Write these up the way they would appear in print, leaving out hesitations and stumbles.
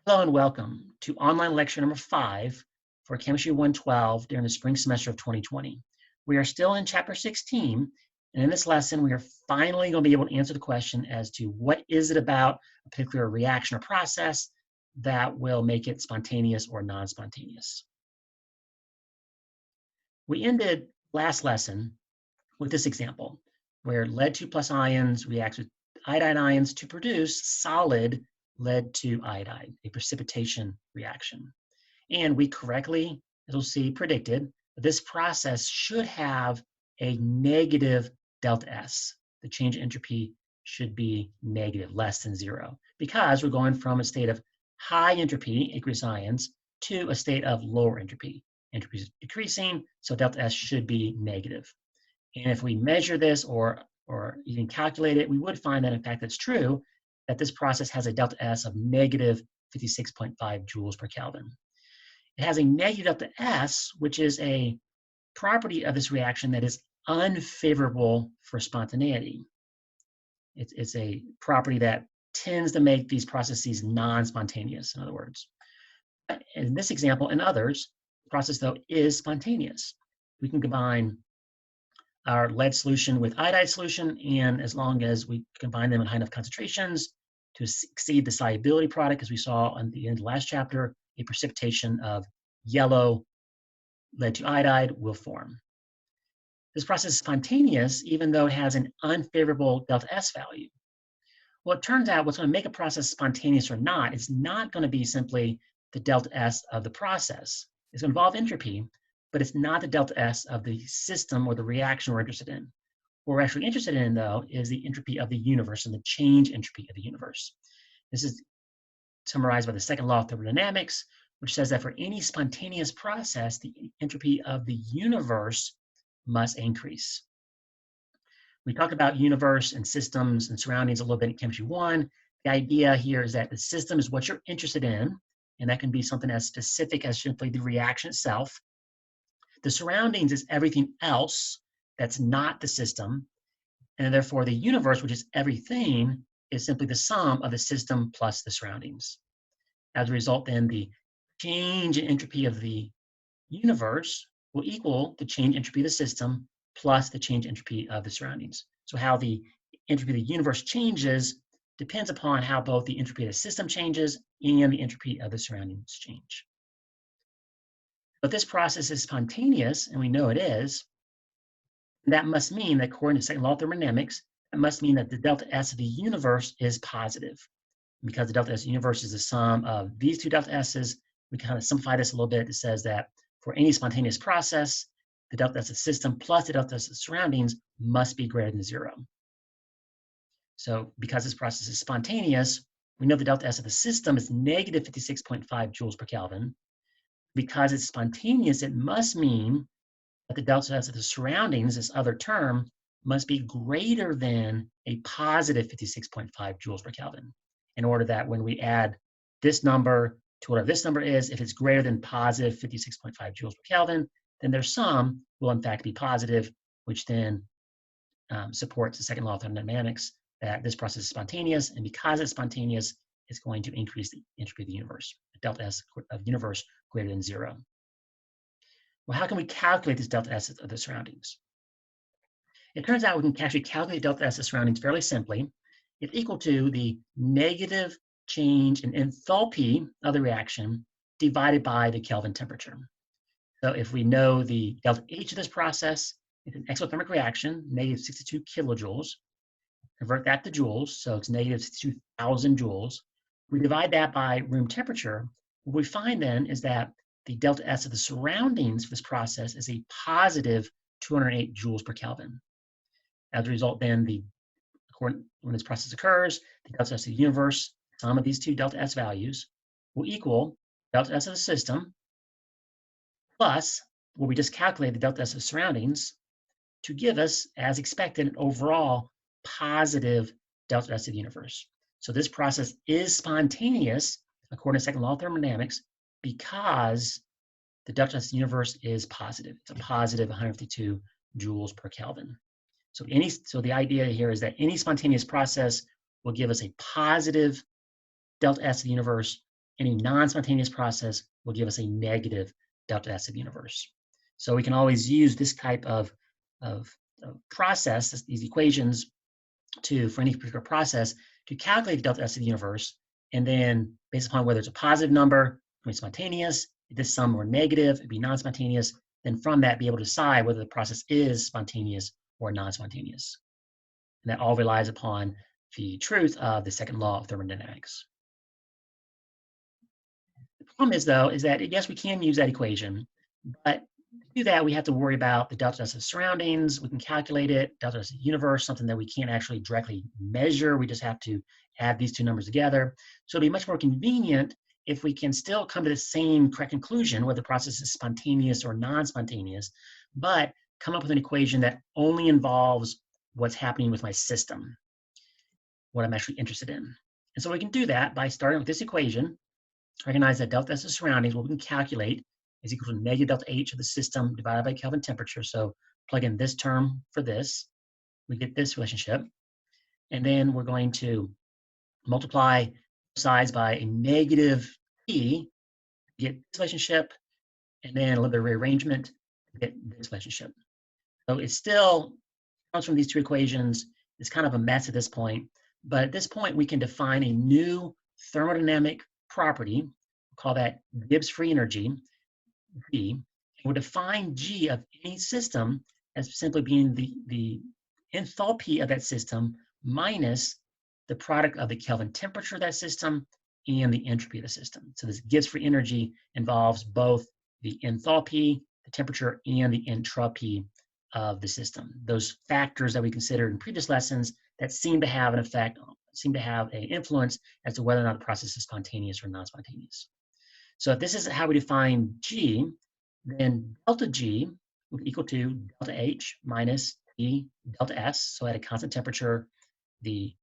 Hello and welcome to online lecture number 5 for Chemistry 112 during the spring semester of 2020. We are still in chapter 16, and in this lesson, we are finally going to be able to answer the question as to what is it about a particular reaction or process that will make it spontaneous or non-spontaneous. We ended last lesson with this example, where lead 2 plus ions reacts with iodine ions to produce solid lead 2 iodide, a precipitation reaction. And we correctly, as we'll see, predicted that this process should have a negative delta S. The change in entropy should be negative, less than 0, because we're going from a state of high entropy, aqueous ions, to a state of lower entropy. Entropy is decreasing, so delta S should be negative. And if we measure this or even calculate it, we would find that in fact that's true, that this process has a delta S of negative 56.5 joules per Kelvin. It has a negative delta S, which is a property of this reaction that is unfavorable for spontaneity. It's a property that tends to make these processes non-spontaneous, in other words. In this example and others, the process, though, is spontaneous. We can combine our lead solution with iodide solution, and as long as we combine them in high enough concentrations to exceed the solubility product, as we saw on the end of the last chapter, a precipitation of yellow lead 2 iodide will form. This process is spontaneous, even though it has an unfavorable delta S value. Well, it turns out what's going to make a process spontaneous or not is not going to be simply the delta S of the process. It's going to involve entropy, but it's not the delta S of the system or the reaction we're interested in. What we're actually interested in, though, is the entropy of the universe and the change entropy of the universe. This is summarized by the second law of thermodynamics, which says that for any spontaneous process, the entropy of the universe must increase. We talked about universe and systems and surroundings a little bit in Chemistry 1. The idea here is that the system is what you're interested in, and that can be something as specific as simply the reaction itself. The surroundings is everything else that's not the system, and therefore the universe, which is everything, is simply the sum of the system plus the surroundings. As a result, then the change in entropy of the universe will equal the change entropy of the system plus the change entropy of the surroundings. So how the entropy of the universe changes depends upon how both the entropy of the system changes and the entropy of the surroundings change. But this process is spontaneous, and we know it is. That must mean that according to the second law of thermodynamics, that must mean that the delta S of the universe is positive. Because the delta S of the universe is the sum of these two delta S's, we kind of simplify this a little bit. It says that for any spontaneous process, the delta S of the system plus the delta S of the surroundings must be greater than 0. So because this process is spontaneous, we know the delta S of the system is negative 56.5 joules per Kelvin. Because it's spontaneous, it must mean that the delta S of the surroundings, this other term, must be greater than a positive 56.5 joules per Kelvin, in order that when we add this number to whatever this number is, if it's greater than positive 56.5 joules per Kelvin, then their sum will in fact be positive, which then supports the second law of thermodynamics, that this process is spontaneous, and because it's spontaneous, it's going to increase the entropy of the universe, the delta S of the universe greater than 0. Well, how can we calculate this delta S of the surroundings? It turns out we can actually calculate delta S of the surroundings fairly simply. It's equal to the negative change in enthalpy of the reaction divided by the Kelvin temperature. So if we know the delta H of this process, it's an exothermic reaction, negative 62 kilojoules. Convert that to joules, so it's negative 62,000 joules. We divide that by room temperature. What we find then is that the delta S of the surroundings for this process is a positive 208 joules per Kelvin. As a result, then, when this process occurs, the delta S of the universe, sum of these two delta S values, will equal delta S of the system plus what we just calculated, the delta S of the surroundings, to give us, as expected, an overall positive delta S of the universe. So this process is spontaneous, according to second law of thermodynamics, because the delta S of the universe is positive. It's a positive 152 joules per Kelvin. So the idea here is that any spontaneous process will give us a positive delta S of the universe Any non-spontaneous process will give us a negative delta S of the universe. So we can always use this type of process, these equations, for any particular process to calculate the delta S of the universe. And then based upon whether it's a positive number, it be spontaneous. If this sum were negative, it'd be non-spontaneous. Then from that, be able to decide whether the process is spontaneous or non-spontaneous. And that all relies upon the truth of the second law of thermodynamics. The problem is, though, is that yes, we can use that equation, but to do that, we have to worry about the delta S of surroundings. We can calculate it, delta S of the universe, something that we can't actually directly measure. We just have to add these two numbers together. So it'll be much more convenient if we can still come to the same correct conclusion, whether the process is spontaneous or non-spontaneous, but come up with an equation that only involves what's happening with my system, what I'm actually interested in. And so we can do that by starting with this equation. Recognize that delta S of surroundings, what we can calculate, is equal to negative delta H of the system divided by Kelvin temperature. So plug in this term for this. We get this relationship. And then we're going to multiply sides by a negative T to get this relationship, and then a little bit of rearrangement to get this relationship. So it still comes from these two equations. It's kind of a mess at this point. But at this point, we can define a new thermodynamic property. We'll call that Gibbs free energy, G. And we'll define G of any system as simply being the enthalpy of that system minus the product of the Kelvin temperature of that system and the entropy of the system. So this Gibbs free energy involves both the enthalpy, the temperature, and the entropy of the system. Those factors that we considered in previous lessons that seem to have an effect, seem to have an influence as to whether or not the process is spontaneous or non-spontaneous. So if this is how we define G, then delta G would be equal to delta H minus T delta S. So at a constant temperature, the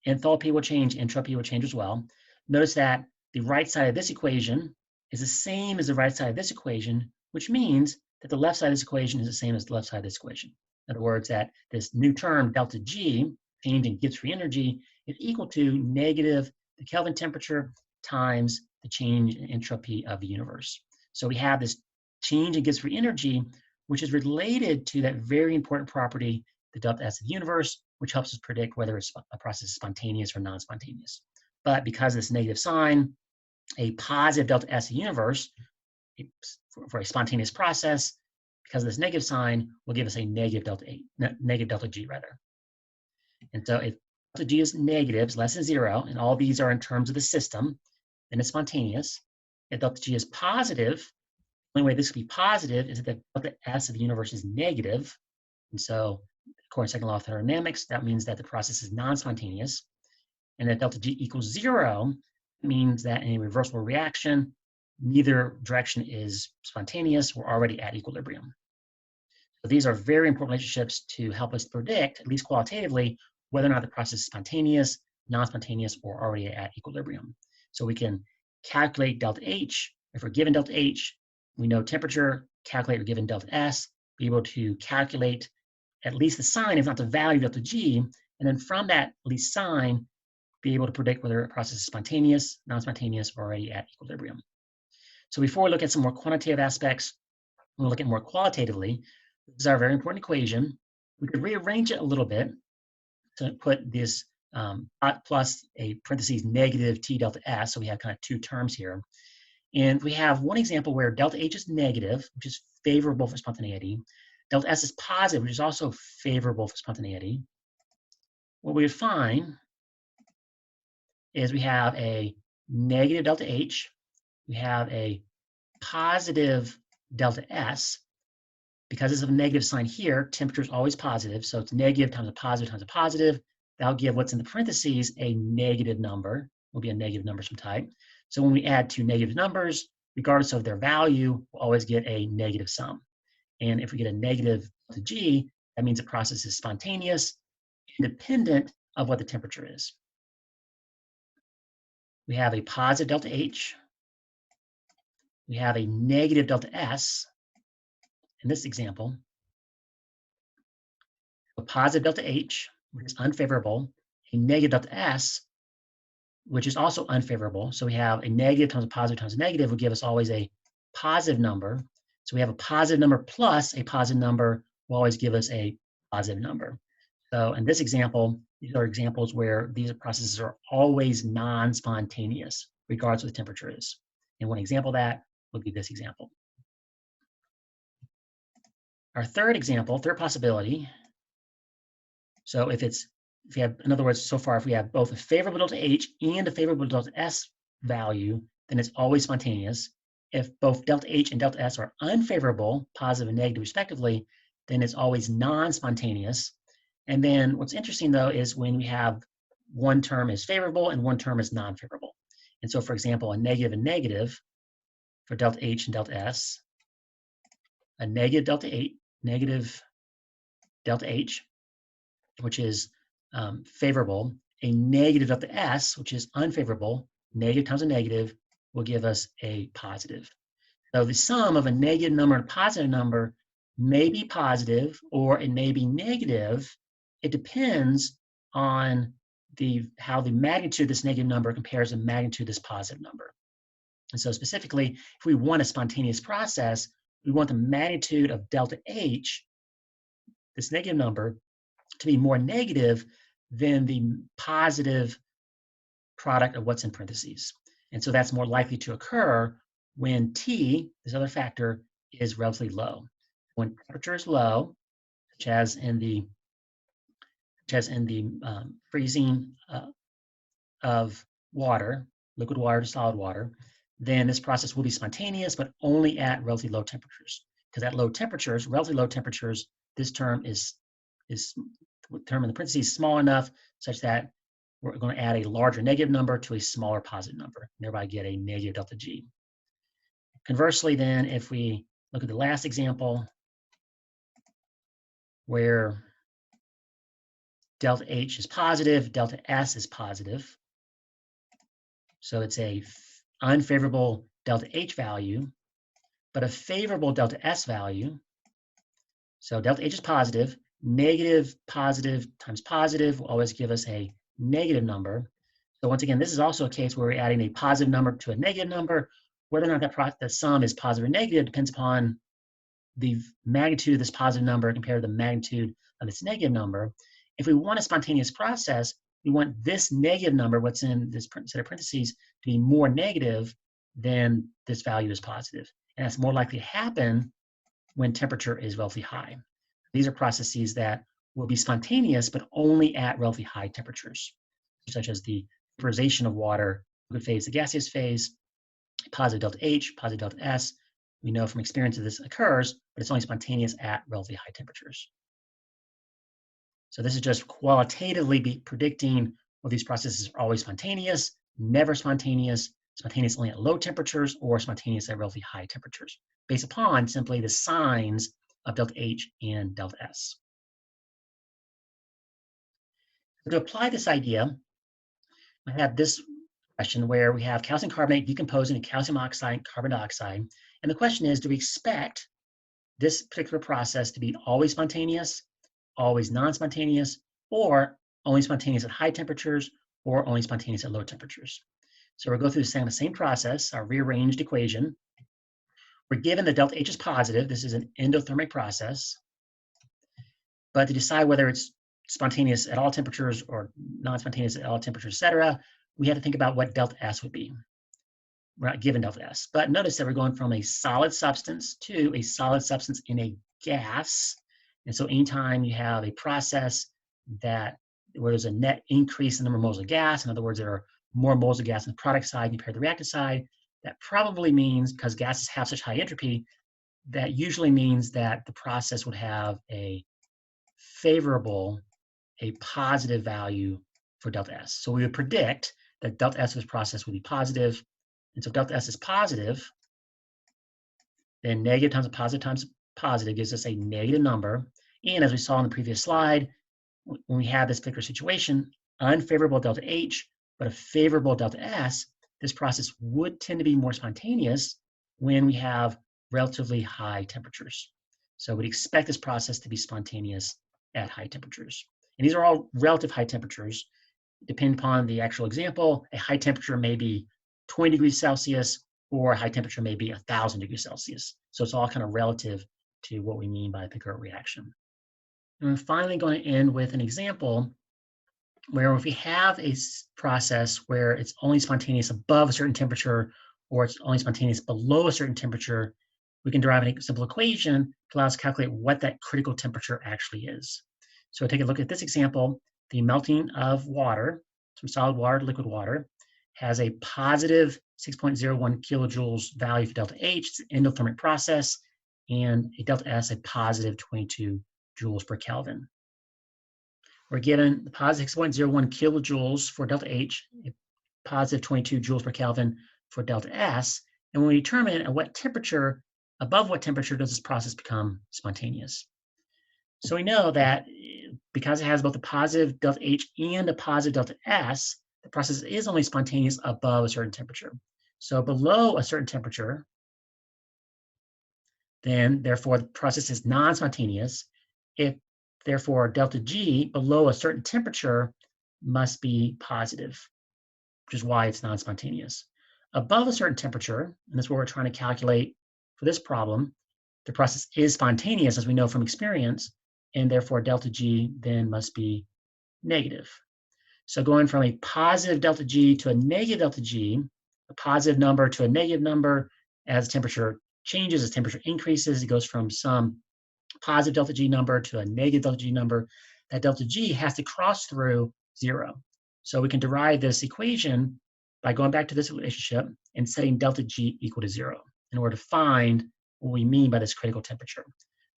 enthalpy will change, entropy will change as well. Notice that the right side of this equation is the same as the right side of this equation, which means that the left side of this equation is the same as the left side of this equation. In other words, that this new term, delta G, change in Gibbs free energy, is equal to negative the Kelvin temperature times the change in entropy of the universe. So we have this change in Gibbs free energy, which is related to that very important property, the delta S of the universe, which helps us predict whether a process is spontaneous or non-spontaneous. But because of this negative sign, a positive delta S of the universe for a spontaneous process, because of this negative sign, will give us a negative delta G rather. And so if delta G is negative, is less than 0, and all these are in terms of the system, then it's spontaneous. If delta G is positive, the only way this could be positive is if the delta S of the universe is negative. And so according to second law of thermodynamics, that means that the process is non-spontaneous. And if delta G equals 0, it means that in a reversible reaction, neither direction is spontaneous. We're already at equilibrium. So these are very important relationships to help us predict, at least qualitatively, whether or not the process is spontaneous, non-spontaneous, or already at equilibrium. So we can calculate delta H. If we're given delta H, we know temperature, calculate or given delta S, be able to calculate at least the sign, if not the value of delta G, and then from that at least sign, be able to predict whether a process is spontaneous, non-spontaneous, or already at equilibrium. So before we look at some more quantitative aspects, we'll look at more qualitatively. This is our very important equation. We could rearrange it a little bit to put this plus a parentheses negative T delta S, so we have kind of two terms here. And we have one example where delta H is negative, which is favorable for spontaneity. Delta S is positive, which is also favorable for spontaneity. What we would find is we have a negative delta H, we have a positive delta S. Because there's a negative sign here, temperature is always positive, so it's negative times a positive times a positive. That'll give what's in the parentheses a negative number, will be a negative number of some type. So when we add two negative numbers, regardless of their value, we'll always get a negative sum. And if we get a negative delta G, that means the process is spontaneous, independent of what the temperature is. We have a positive delta H. We have a negative delta S in this example. A positive delta H, which is unfavorable, a negative delta S, which is also unfavorable. So we have a negative times a negative will give us always a positive number. So we have a positive number plus a positive number will always give us a positive number. So in this example, these are examples where these processes are always non-spontaneous, regardless of what the temperature is. And one example of that would be this example. Our third example, third possibility. So if you have, in other words, so far, if we have both a favorable delta H and a favorable delta S value, then it's always spontaneous. If both delta H and delta S are unfavorable, positive and negative respectively, then it's always non-spontaneous. And then what's interesting though is when we have one term is favorable and one term is non-favorable. And so for example, a negative and negative for delta H and delta S, a negative delta H, which is favorable, a negative delta S, which is unfavorable, negative times a negative will give us a positive. So the sum of a negative number and a positive number may be positive or it may be negative. It depends on how the magnitude of this negative number compares to the magnitude of this positive number. And so specifically, if we want a spontaneous process, we want the magnitude of delta H, this negative number, to be more negative than the positive product of what's in parentheses. And so that's more likely to occur when T, this other factor, is relatively low. When temperature is low, such as in the freezing of water, liquid water to solid water, then this process will be spontaneous, but only at relatively low temperatures. Because at low temperatures, relatively low temperatures, this term is term in the parentheses small enough such that we're going to add a larger negative number to a smaller positive number, thereby get a negative delta G. Conversely, then, if we look at the last example, where delta H is positive, delta S is positive. So it's a unfavorable delta H value, but a favorable delta S value. So delta H is positive, negative positive times positive will always give us a negative number. So once again, this is also a case where we're adding a positive number to a negative number. Whether or not the sum is positive or negative depends upon the magnitude of this positive number compared to the magnitude of this negative number. If we want a spontaneous process, we want this negative number, what's in this set of parentheses, to be more negative than this value is positive. And that's more likely to happen when temperature is relatively high. These are processes that will be spontaneous, but only at relatively high temperatures, such as the vaporization of water, liquid phase, the gaseous phase, positive delta H, positive delta S. We know from experience that this occurs, but it's only spontaneous at relatively high temperatures. So this is just qualitatively predicting whether these processes are always spontaneous, never spontaneous, spontaneous only at low temperatures, or spontaneous at relatively high temperatures, based upon simply the signs of delta H and delta S. To apply this idea, I have this question where we have calcium carbonate decomposing to calcium oxide and carbon dioxide. And the question is, do we expect this particular process to be always spontaneous, always non-spontaneous, or only spontaneous at high temperatures, or only spontaneous at low temperatures? So we'll go through the same process, our rearranged equation. We're given that delta H is positive. This is an endothermic process. But to decide whether it's spontaneous at all temperatures or non-spontaneous at all temperatures, et cetera, we have to think about what delta S would be. We're not given delta S. But notice that we're going from a solid substance to a solid substance in a gas. And so anytime you have a process where there's a net increase in the number of moles of gas, in other words, there are more moles of gas on the product side compared to the reactant side, that probably means, because gases have such high entropy, that usually means that the process would have a positive value for delta S. So we would predict that delta S of this process would be positive. And so if delta S is positive, then negative times positive gives us a negative number. And as we saw in the previous slide, when we have this particular situation, unfavorable delta H, but a favorable delta S, this process would tend to be more spontaneous when we have relatively high temperatures. So we'd expect this process to be spontaneous at high temperatures. And these are all relative high temperatures. depending upon the actual example, a high temperature may be 20 degrees Celsius, or a high temperature may be 1,000 degrees Celsius. So it's all kind of relative to what we mean by the Pickard reaction. And we're finally going to end with an example where if we have a process where it's only spontaneous above a certain temperature, or it's only spontaneous below a certain temperature, we can derive a simple equation to allow us to calculate what that critical temperature actually is. So take a look at this example. The melting of water, from solid water to liquid water, has a positive 6.01 kilojoules value for delta H. It's an endothermic process, and a delta S, a positive 22 joules per Kelvin. We're given the positive 6.01 kilojoules for delta H, a positive 22 joules per Kelvin for delta S, and we determine at what temperature, above what temperature does this process become spontaneous. So we know that because it has both a positive delta H and a positive delta S, the process is only spontaneous above a certain temperature. So below a certain temperature, then therefore the process is non-spontaneous. If therefore delta G below a certain temperature must be positive, which is why it's non-spontaneous. Above a certain temperature, and that's what we're trying to calculate for this problem, the process is spontaneous, as we know from experience, and therefore delta G then must be negative. So going from a positive delta G to a negative delta G, a positive number to a negative number, as temperature changes, as temperature increases, it goes from some positive delta G number to a negative delta G number. That delta G has to cross through 0. So we can derive this equation by going back to this relationship and setting delta G equal to 0 in order to find what we mean by this critical temperature.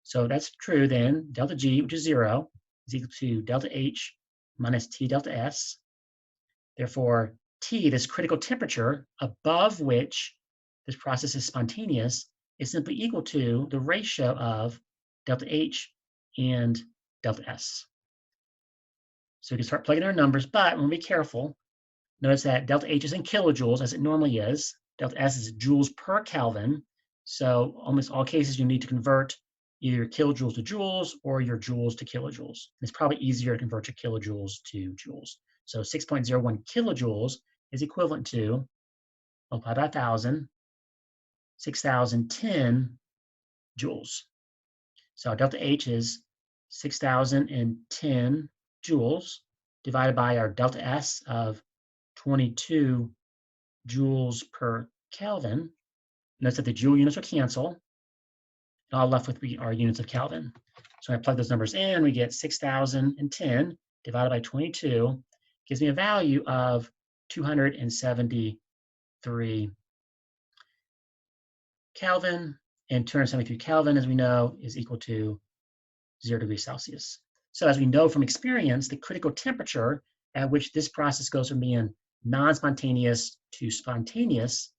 So that's true then. Delta G, which is 0, is equal to delta H minus T delta S. Therefore, T, this critical temperature above which this process is spontaneous, is simply equal to the ratio of delta H and delta S. So we can start plugging our numbers, but we'll be careful. Notice that delta H is in kilojoules, as it normally is. Delta S is joules per Kelvin. So almost all cases, you need to convert either your kilojoules to joules or your joules to kilojoules. It's probably easier to convert your kilojoules to joules. So 6.01 kilojoules is equivalent to, multiplied by 1,000, 6,010 joules. So our delta H is 6,010 joules divided by our delta S of 22 joules per Kelvin. Notice that the joule units will cancel. And all left with our units of Kelvin. So when I plug those numbers in, we get 6,010 divided by 22 gives me a value of 273 Kelvin. And 273 Kelvin, as we know, is equal to 0 degrees Celsius. So as we know from experience, the critical temperature at which this process goes from being non-spontaneous to spontaneous,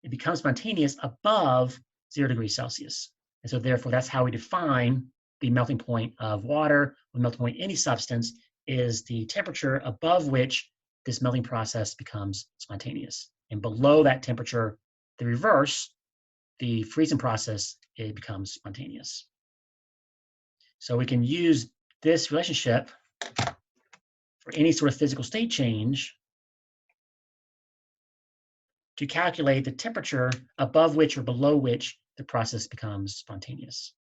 it becomes spontaneous above 0 degrees Celsius. And so therefore, that's how we define the melting point of water. The melting point of any substance is the temperature above which this melting process becomes spontaneous. And below that temperature, the reverse, the freezing process, it becomes spontaneous. So we can use this relationship for any sort of physical state change to calculate the temperature above which or below which the process becomes spontaneous.